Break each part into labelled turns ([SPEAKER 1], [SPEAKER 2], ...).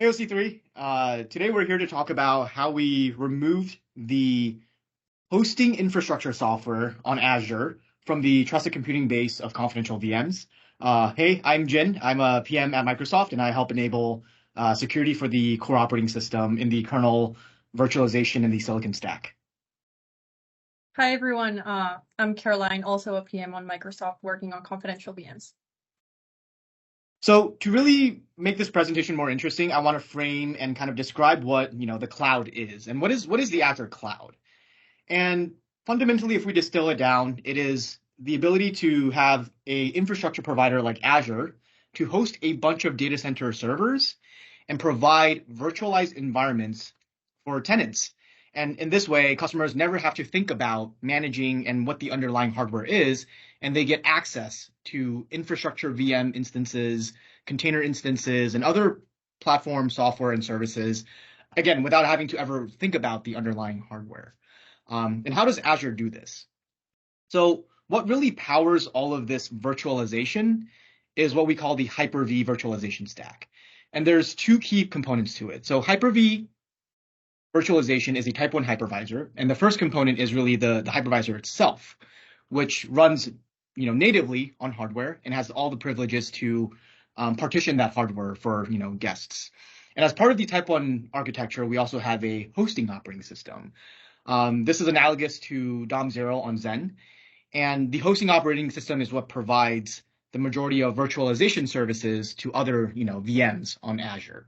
[SPEAKER 1] Hey OC3, today we're here to talk about how we removed the hosting infrastructure software on Azure from the trusted computing base of confidential VMs. Hey, I'm Jin. I'm a PM at Microsoft, and I help enable security for the core operating system in the kernel virtualization in the Silicon stack.
[SPEAKER 2] Hi everyone, I'm Caroline, also a PM on Microsoft working on confidential VMs.
[SPEAKER 1] So to really make this presentation more interesting, I want to frame and kind of describe what the cloud is and what is the Azure cloud. And fundamentally, if we distill it down, it is the ability to have a infrastructure provider like Azure to host a bunch of data center servers and provide virtualized environments for tenants. And in this way, customers never have to think about managing and what the underlying hardware is, and they get access to infrastructure VM instances, container instances, and other platform software and services, again, without having to ever think about the underlying hardware. And how does Azure do this? So what really powers all of this virtualization is what we call the Hyper-V virtualization stack. And there's two key components to it. So Hyper-V virtualization is a type 1 hypervisor. And the first component is really the hypervisor itself, which runs natively on hardware and has all the privileges to partition that hardware for guests. And as part of the type 1 architecture, we also have a hosting operating system. This is analogous to DOM0 on Xen. And the hosting operating system is what provides the majority of virtualization services to other VMs on Azure.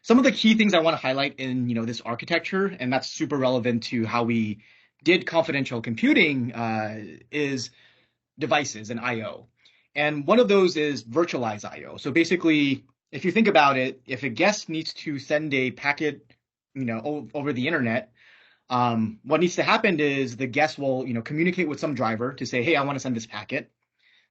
[SPEAKER 1] Some of the key things I want to highlight in this architecture, and that's super relevant to how we did confidential computing, is devices and I/O. And one of those is virtualized I/O. So basically, if you think about it, if a guest needs to send a packet over the internet, what needs to happen is the guest will communicate with some driver to say, hey, I want to send this packet.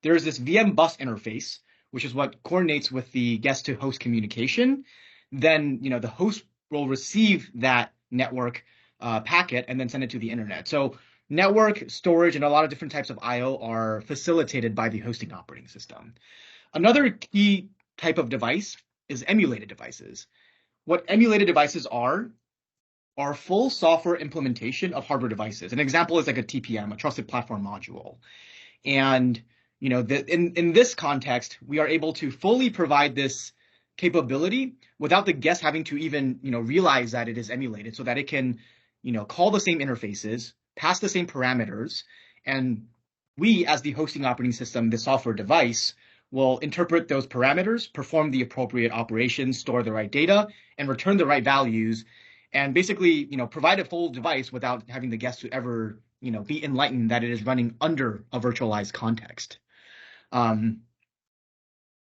[SPEAKER 1] There's this VM bus interface, which is what coordinates with the guest to host communication. Then the host will receive that network packet and then send it to the internet. So network, storage, and a lot of different types of I/O are facilitated by the hosting operating system. Another key type of device is emulated devices. What emulated devices are full software implementation of hardware devices. An example is like a TPM, a trusted platform module. And in this context, we are able to fully provide this capability without the guest having to even realize that it is emulated, so that it can call the same interfaces, pass the same parameters, and we, as the hosting operating system, the software device, will interpret those parameters, perform the appropriate operations, store the right data, and return the right values, and basically provide a full device without having the guest to ever be enlightened that it is running under a virtualized context.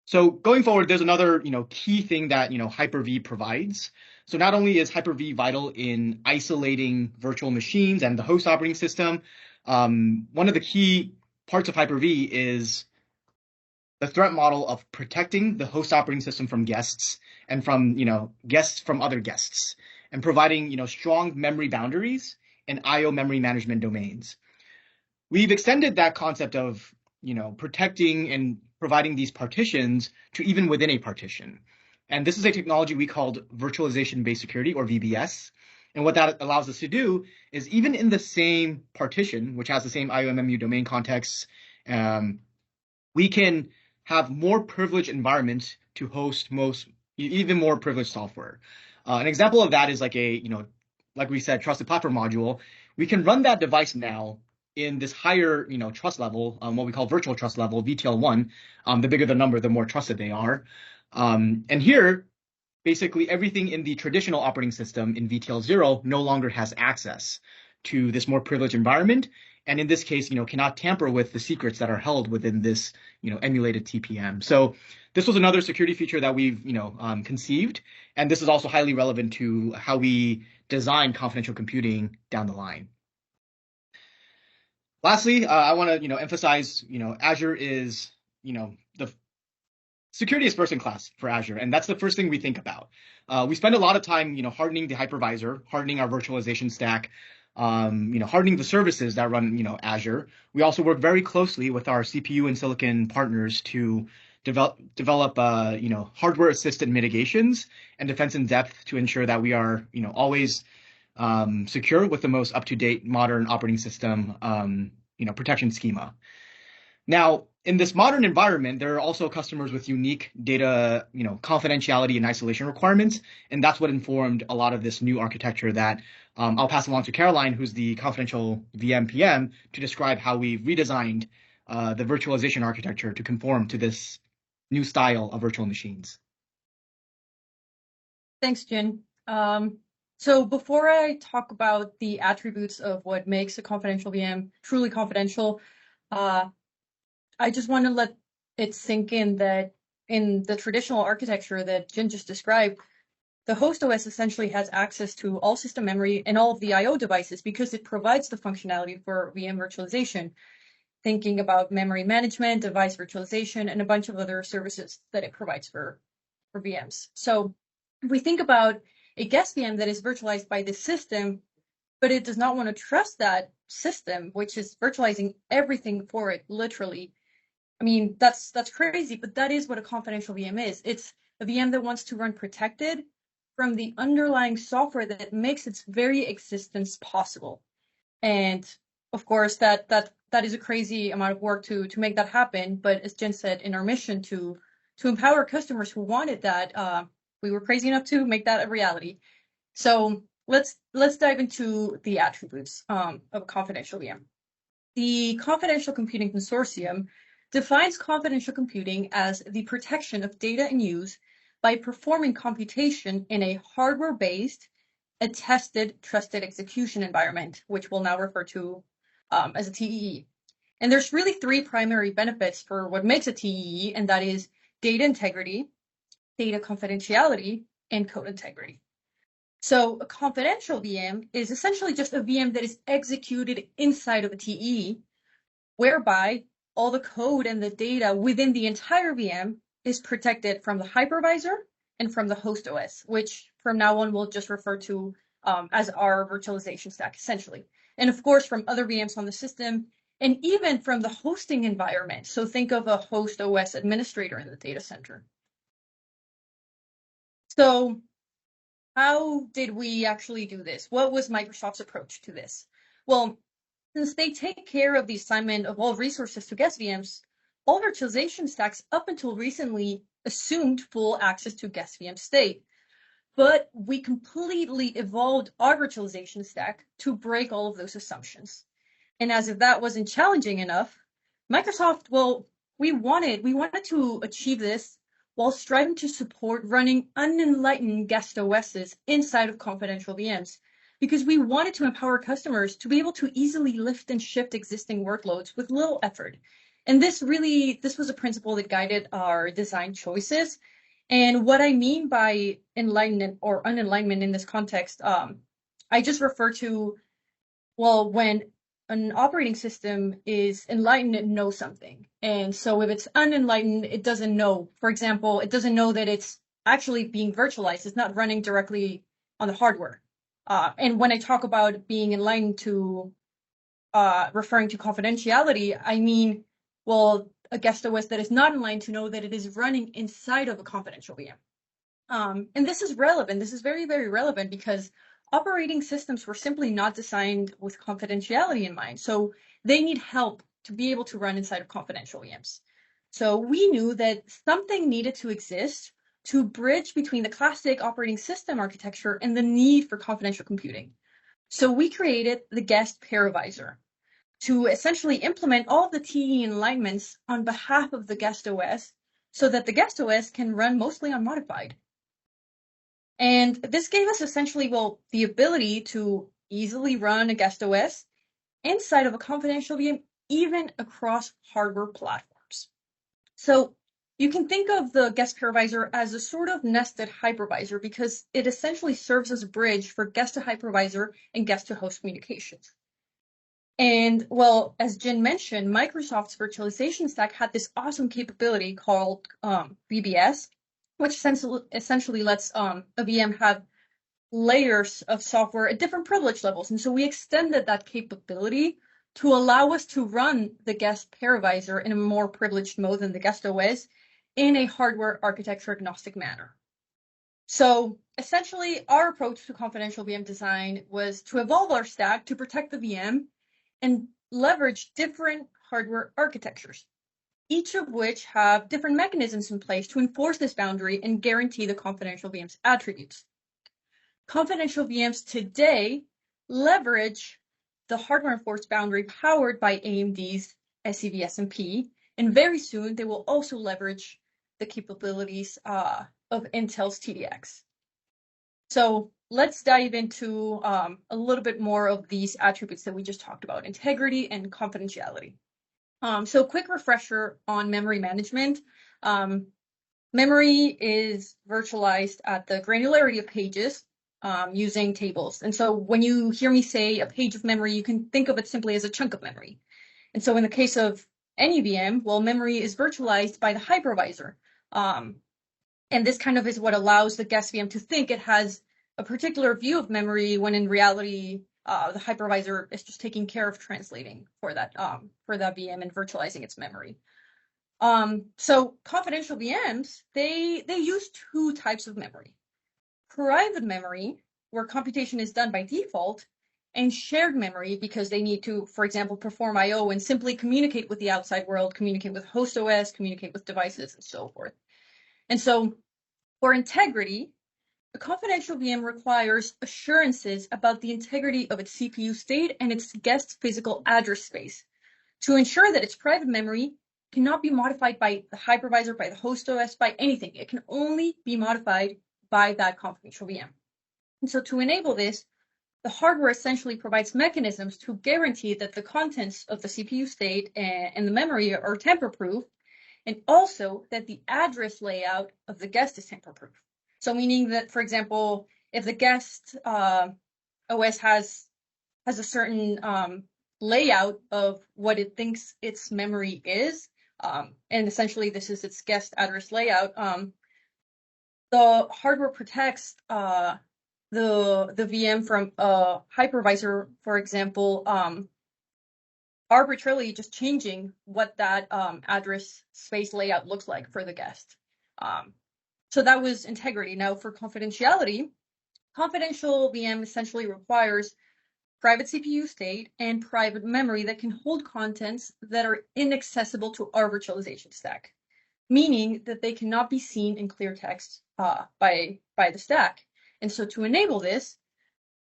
[SPEAKER 1] So going forward, there's another key thing that Hyper-V provides. So not only is Hyper-V vital in isolating virtual machines and the host operating system, one of the key parts of Hyper-V is the threat model of protecting the host operating system from guests and from guests from other guests, and providing strong memory boundaries and I/O memory management domains. We've extended that concept of protecting and providing these partitions to even within a partition. And this is a technology we called virtualization-based security, or VBS. And what that allows us to do is, even in the same partition, which has the same IOMMU domain contexts, we can have more privileged environments to host even more privileged software. An example of that is like like we said, trusted platform module. We can run that device now in this higher, trust level, what we call virtual trust level, VTL1. The bigger the number, the more trusted they are. And here, basically everything in the traditional operating system in VTL0 no longer has access to this more privileged environment. And in this case, cannot tamper with the secrets that are held within this, emulated TPM. So this was another security feature that we've, conceived. And this is also highly relevant to how we design confidential computing down the line. Lastly, I want to emphasize Azure is the security is first in class for Azure, and that's the first thing we think about. We spend a lot of time hardening the hypervisor, hardening our virtualization stack, hardening the services that run Azure. We also work very closely with our CPU and silicon partners to develop hardware assisted mitigations and defense in depth to ensure that we are always secure with the most up to date modern operating system protection schema. Now, in this modern environment, there are also customers with unique data, confidentiality and isolation requirements, and that's what informed a lot of this new architecture that I'll pass along to Caroline, who's the confidential VM PM, to describe how we've redesigned the virtualization architecture to conform to this new style of virtual machines.
[SPEAKER 2] Thanks, Jin. So before I talk about the attributes of what makes a confidential VM truly confidential, I just want to let it sink in that in the traditional architecture that Jin just described, the host OS essentially has access to all system memory and all of the I/O devices because it provides the functionality for VM virtualization, thinking about memory management, device virtualization, and a bunch of other services that it provides for VMs. So if we think about a guest VM that is virtualized by the system, but it does not want to trust that system, which is virtualizing everything for it, literally. I mean, that's crazy, but that is what a confidential VM is. It's a VM that wants to run protected from the underlying software that makes its very existence possible. And of course, that is a crazy amount of work to make that happen. But as Jen said, in our mission to empower customers who wanted that, we were crazy enough to make that a reality. So let's dive into the attributes of a confidential VM. The Confidential Computing Consortium defines confidential computing as the protection of data in use by performing computation in a hardware-based, attested, trusted execution environment, which we'll now refer to as a TEE. And there's really three primary benefits for what makes a TEE, and that is data integrity, data confidentiality, and code integrity. So a confidential VM is essentially just a VM that is executed inside of a TEE, whereby all the code and the data within the entire VM is protected from the hypervisor and from the host OS, which from now on we'll just refer to as our virtualization stack, essentially. And of course, from other VMs on the system, and even from the hosting environment. So think of a host OS administrator in the data center. So how did we actually do this? What was Microsoft's approach to this? Well, since they take care of the assignment of all resources to guest VMs, all virtualization stacks up until recently assumed full access to guest VM state. But we completely evolved our virtualization stack to break all of those assumptions. And as if that wasn't challenging enough, Microsoft, well, we wanted to achieve this while striving to support running unenlightened guest OSs inside of confidential VMs, because we wanted to empower customers to be able to easily lift and shift existing workloads with little effort. And this was a principle that guided our design choices. And what I mean by enlightenment or unenlightenment in this context, I just refer to, well, when an operating system is enlightened, it knows something. And so if it's unenlightened, it doesn't know. For example, it doesn't know that it's actually being virtualized. It's not running directly on the hardware. And when I talk about being enlightened to referring to confidentiality, I mean, well, a guest OS that is not enlightened to know that it is running inside of a confidential VM. And this is relevant. This is very, very relevant because operating systems were simply not designed with confidentiality in mind. So they need help to be able to run inside of confidential VMs. So we knew that something needed to exist to bridge between the classic operating system architecture and the need for confidential computing. So we created the guest hypervisor to essentially implement all of the TE alignments on behalf of the guest OS so that the guest OS can run mostly unmodified. And this gave us essentially, well, the ability to easily run a guest OS inside of a confidential VM, even across hardware platforms. So you can think of the guest hypervisor as a sort of nested hypervisor because it essentially serves as a bridge for guest to hypervisor and guest to host communications. And well, as Jin mentioned, Microsoft's virtualization stack had this awesome capability called VBS, which essentially lets a VM have layers of software at different privilege levels. And so we extended that capability to allow us to run the guest hypervisor in a more privileged mode than the guest OS in a hardware architecture agnostic manner. So essentially, our approach to confidential VM design was to evolve our stack to protect the VM and leverage different hardware architectures, each of which have different mechanisms in place to enforce this boundary and guarantee the confidential VM's attributes. Confidential VMs today leverage the hardware enforced boundary powered by AMD's SCV-SMP, and very soon they will also leverage the capabilities of Intel's TDX. So let's dive into a little bit more of these attributes that we just talked about, integrity and confidentiality. So quick refresher on memory management. Memory is virtualized at the granularity of pages using tables. And so when you hear me say a page of memory, you can think of it simply as a chunk of memory. And so in the case of any VM, well, memory is virtualized by the hypervisor. And this kind of is what allows the guest VM to think it has a particular view of memory when in reality, the hypervisor is just taking care of translating for that VM and virtualizing its memory. So confidential VMs, they use two types of memory. Private memory, where computation is done by default, and shared memory because they need to, for example, perform I/O and simply communicate with the outside world, communicate with host OS, communicate with devices, and so forth. And so for integrity, a confidential VM requires assurances about the integrity of its CPU state and its guest physical address space to ensure that its private memory cannot be modified by the hypervisor, by the host OS, by anything. It can only be modified by that confidential VM. And so to enable this, the hardware essentially provides mechanisms to guarantee that the contents of the CPU state and the memory are tamper-proof, and also that the address layout of the guest is tamper-proof. So meaning that, for example, if the guest OS has a certain layout of what it thinks its memory is, and essentially this is its guest address layout, the hardware protects the VM from a hypervisor, for example, arbitrarily just changing what that address space layout looks like for the guest. So that was integrity. Now for confidentiality, confidential VM essentially requires private CPU state and private memory that can hold contents that are inaccessible to our virtualization stack, meaning that they cannot be seen in clear text by the stack. And so to enable this,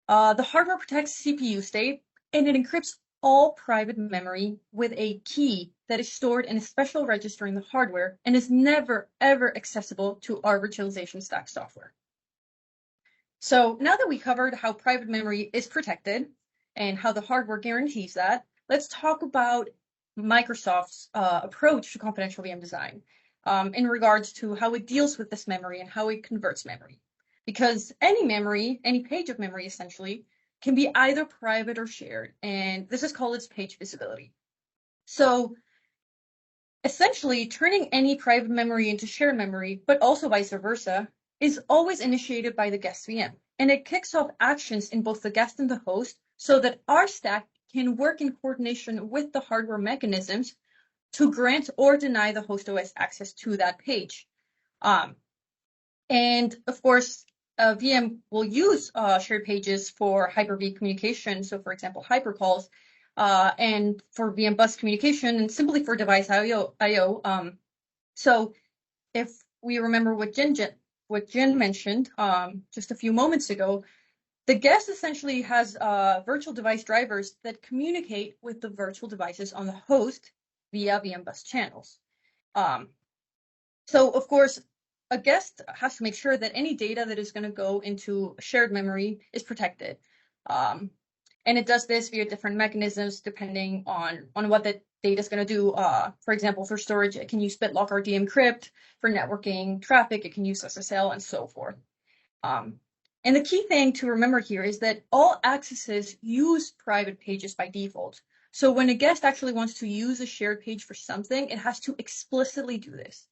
[SPEAKER 2] the hardware protects CPU state and it encrypts all private memory with a key that is stored in a special register in the hardware and is never, ever accessible to our virtualization stack software. So now that we covered how private memory is protected and how the hardware guarantees that, let's talk about Microsoft's approach to confidential VM design in regards to how it deals with this memory and how it converts memory. Because any memory, any page of memory essentially, can be either private or shared, and this is called its page visibility. So essentially, turning any private memory into shared memory, but also vice versa, is always initiated by the guest VM, and it kicks off actions in both the guest and the host so that our stack can work in coordination with the hardware mechanisms to grant or deny the host OS access to that page. And of course, VM will use shared pages for Hyper-V communication. So for example, hypercalls, and for VM bus communication and simply for device I/O. So if we remember what Jin mentioned just a few moments ago, the guest essentially has virtual device drivers that communicate with the virtual devices on the host via VM bus channels. So of course, a guest has to make sure that any data that is going to go into shared memory is protected. And it does this via different mechanisms depending on what the data is going to do. For example, for storage, it can use BitLocker or deEncrypt. For networking traffic, it can use SSL and so forth. And the key thing to remember here is that all accesses use private pages by default. So when a guest actually wants to use a shared page for something, it has to explicitly do this.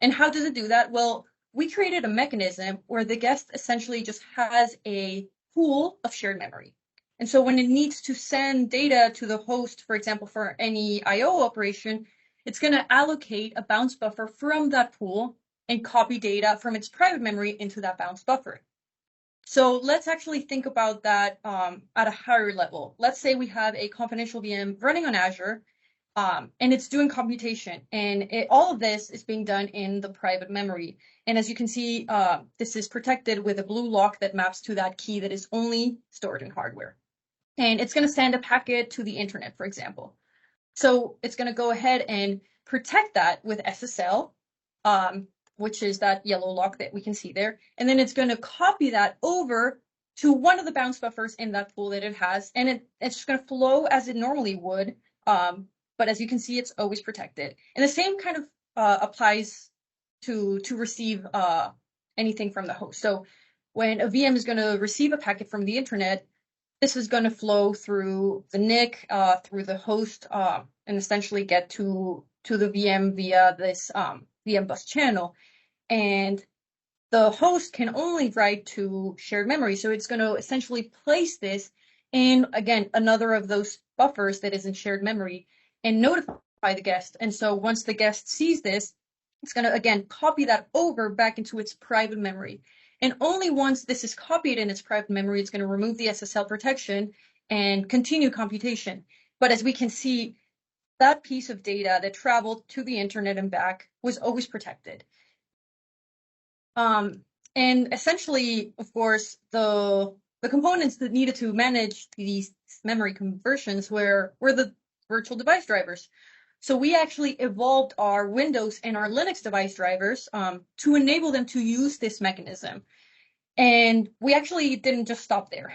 [SPEAKER 2] And how does it do that? Well, we created a mechanism where the guest essentially just has a pool of shared memory. And so when it needs to send data to the host, for example, for any I/O operation, it's going to allocate a bounce buffer from that pool and copy data from its private memory into that bounce buffer. So let's actually think about that at a higher level. Let's say we have a confidential VM running on Azure, and it's doing computation, and all of this is being done in the private memory. And as you can see, this is protected with a blue lock that maps to that key that is only stored in hardware. And it's going to send a packet to the internet, for example. So it's going to go ahead and protect that with SSL, which is that yellow lock that we can see there. And then it's going to copy that over to one of the bounce buffers in that pool that it has. And it's just going to flow as it normally would. But as you can see, it's always protected. And the same kind of applies to receive anything from the host. So when a VM is going to receive a packet from the internet, this is going to flow through the NIC, through the host, and essentially get to the VM via this VM bus channel. And the host can only write to shared memory. So it's going to essentially place this in, again, another of those buffers that is in shared memory and notify the guest. And so once the guest sees this, it's going to, again, copy that over back into its private memory. And only once this is copied in its private memory, it's going to remove the SSL protection and continue computation. But as we can see, that piece of data that traveled to the internet and back was always protected. And essentially, of course, the components that needed to manage these memory conversions were the virtual device drivers. So we actually evolved our Windows and our Linux device drivers to enable them to use this mechanism. And we actually didn't just stop there.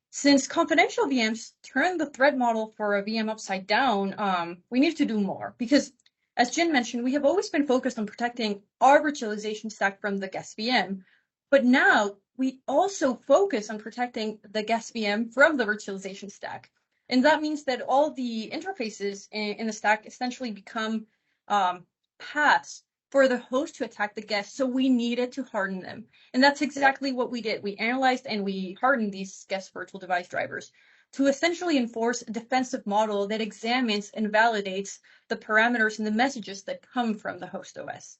[SPEAKER 2] Since confidential VMs turn the threat model for a VM upside down, we need to do more because, as Jin mentioned, we have always been focused on protecting our virtualization stack from the guest VM. But now we also focus on protecting the guest VM from the virtualization stack. And that means that all the interfaces in the stack essentially become paths for the host to attack the guest. So we needed to harden them. And that's exactly what we did. We analyzed and we hardened these guest virtual device drivers to essentially enforce a defensive model that examines and validates the parameters and the messages that come from the host OS.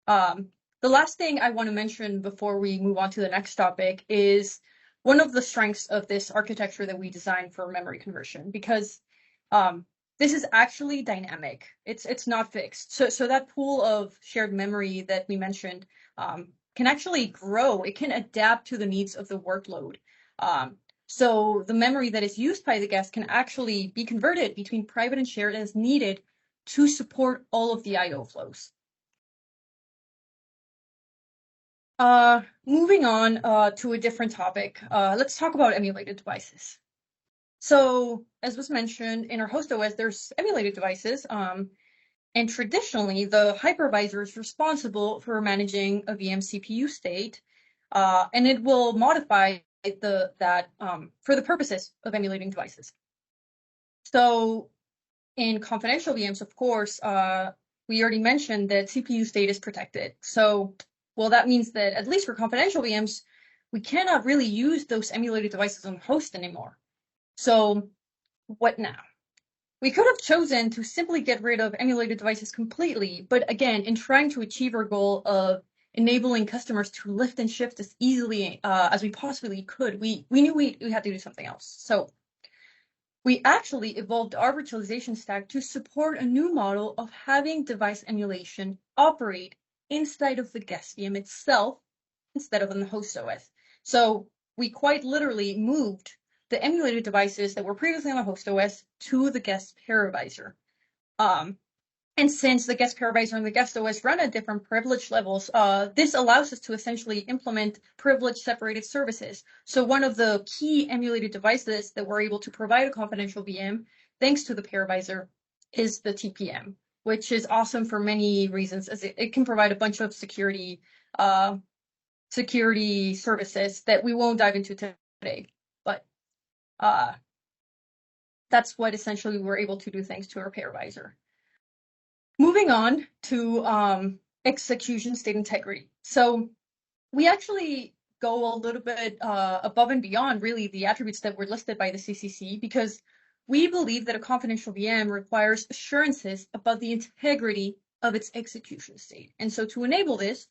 [SPEAKER 2] The last thing I want to mention before we move on to the next topic is one of the strengths of this architecture that we designed for memory conversion, because this is actually dynamic. It's not fixed. So that pool of shared memory that we mentioned can actually grow. It can adapt to the needs of the workload. So the memory that is used by the guest can actually be converted between private and shared as needed to support all of the I/O flows. Moving on to a different topic, let's talk about emulated devices. So as was mentioned, in our host OS, there's emulated devices, and traditionally the hypervisor is responsible for managing a VM CPU state, and it will modify that for the purposes of emulating devices. So in confidential VMs, of course, we already mentioned that CPU state is protected. So, well, that means that at least for confidential VMs, we cannot really use those emulated devices on host anymore. So what now? We could have chosen to simply get rid of emulated devices completely, but again, in trying to achieve our goal of enabling customers to lift and shift as easily as we possibly could, we knew we had to do something else. So we actually evolved our virtualization stack to support a new model of having device emulation operate inside of the guest VM itself instead of on the host OS. So we quite literally moved the emulated devices that were previously on the host OS to the guest hypervisor. And since the guest hypervisor and the guest OS run at different privilege levels, this allows us to essentially implement privilege separated services. So one of the key emulated devices that we're able to provide a confidential VM, thanks to the hypervisor, is the TPM, which is awesome for many reasons, as it can provide a bunch of security services that we won't dive into today. But that's what essentially we're able to do thanks to our hypervisor. Moving on to execution state integrity. So we actually go a little bit above and beyond really the attributes that were listed by the CCC, because we believe that a confidential VM requires assurances about the integrity of its execution state. And so to enable this,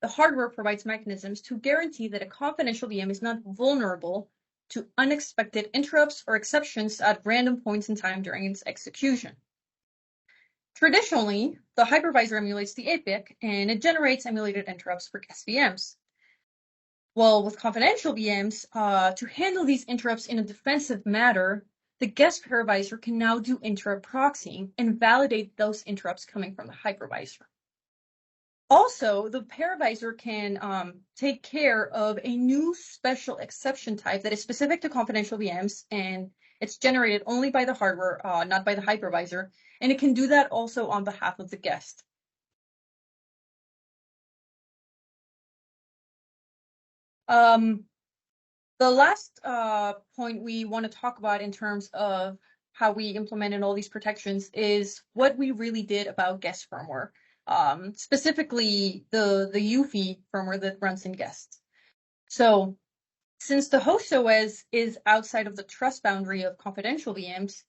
[SPEAKER 2] the hardware provides mechanisms to guarantee that a confidential VM is not vulnerable to unexpected interrupts or exceptions at random points in time during its execution. Traditionally, the hypervisor emulates the APIC, and it generates emulated interrupts for guest VMs. Well, with confidential VMs, to handle these interrupts in a defensive manner, the guest hypervisor can now do interrupt proxying and validate those interrupts coming from the hypervisor. Also, the hypervisor can take care of a new special exception type that is specific to confidential VMs, and it's generated only by the hardware, not by the hypervisor, and it can do that also on behalf of the guest. The last point we want to talk about in terms of how we implemented all these protections is what we really did about guest firmware, specifically the UEFI firmware that runs in guest. So since the host OS is outside of the trust boundary of confidential VMs,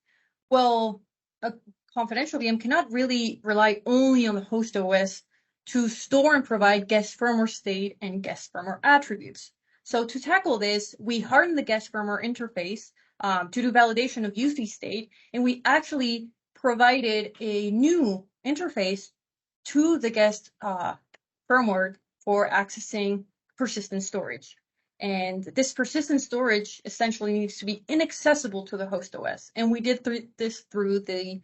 [SPEAKER 2] well, a confidential VM cannot really rely only on the host OS to store and provide guest firmware state and guest firmware attributes. So to tackle this, we hardened the guest firmware interface to do validation of UEFI state, and we actually provided a new interface to the guest firmware for accessing persistent storage. And this persistent storage essentially needs to be inaccessible to the host OS. And we did this through the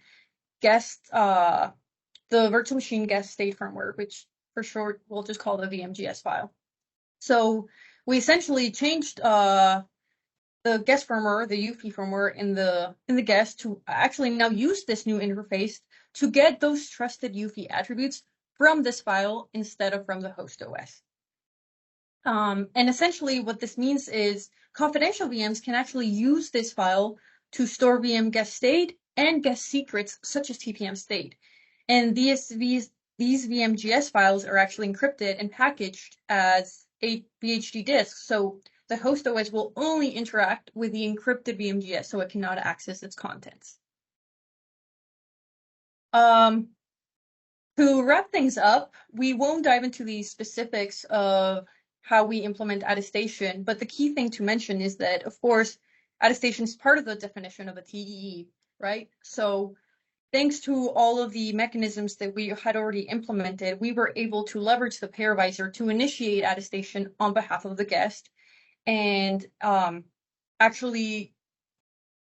[SPEAKER 2] guest, the virtual machine guest state firmware, which for short we'll just call the VMGS file. So we essentially changed the guest firmware, the UEFI firmware in the guest to actually now use this new interface to get those trusted UEFI attributes from this file instead of from the host OS. And essentially what this means is confidential VMs can actually use this file to store VM guest state and guest secrets such as TPM state. And these VMGS files are actually encrypted and packaged as a VHD disk. So the host OS will only interact with the encrypted VMGS, so it cannot access its contents. To wrap things up, we won't dive into the specifics of how we implement attestation, but the key thing to mention is that, of course, attestation is part of the definition of a TEE, right? So thanks to all of the mechanisms that we had already implemented, we were able to leverage the hypervisor to initiate attestation on behalf of the guest and actually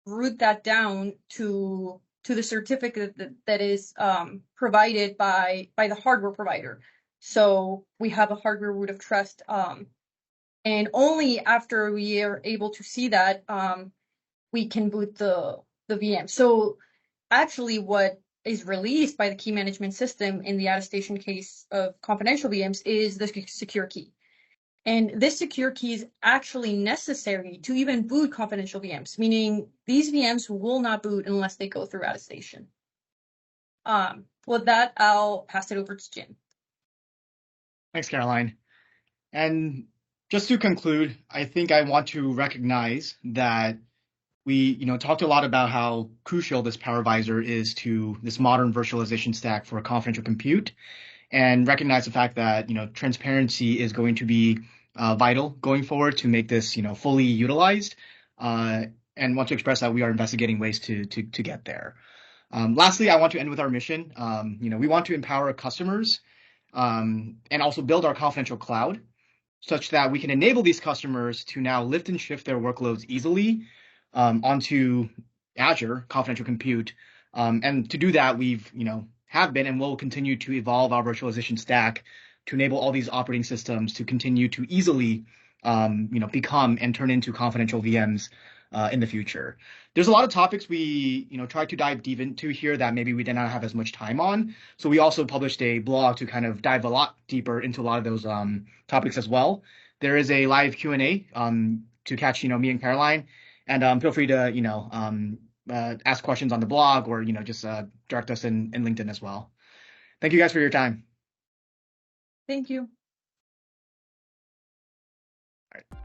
[SPEAKER 2] route that down to the certificate that is provided by the hardware provider. So we have a hardware root of trust, and only after we are able to see that, we can boot the VM. So actually what is released by the key management system in the attestation case of confidential VMs is the secure key. And this secure key is actually necessary to even boot confidential VMs, meaning these VMs will not boot unless they go through attestation. With that, I'll pass it over to Jim.
[SPEAKER 1] Thanks, Caroline. And just to conclude, I think I want to recognize that we, talked a lot about how crucial this hypervisor is to this modern virtualization stack for confidential compute, and recognize the fact that, transparency is going to be vital going forward to make this, fully utilized, and want to express that we are investigating ways to get there. Lastly, I want to end with our mission. We want to empower our customers and also build our confidential cloud such that we can enable these customers to now lift and shift their workloads easily onto Azure confidential compute. And to do that, we've, have been and will continue to evolve our virtualization stack to enable all these operating systems to continue to easily, become and turn into confidential VMs in the future. There's a lot of topics we, try to dive deep into here that maybe we did not have as much time on. So we also published a blog to kind of dive a lot deeper into a lot of those topics as well. There is a live Q&A to catch, me and Caroline, and feel free to, ask questions on the blog or, just direct us in LinkedIn as well. Thank you guys for your time.
[SPEAKER 2] Thank you.
[SPEAKER 1] All right.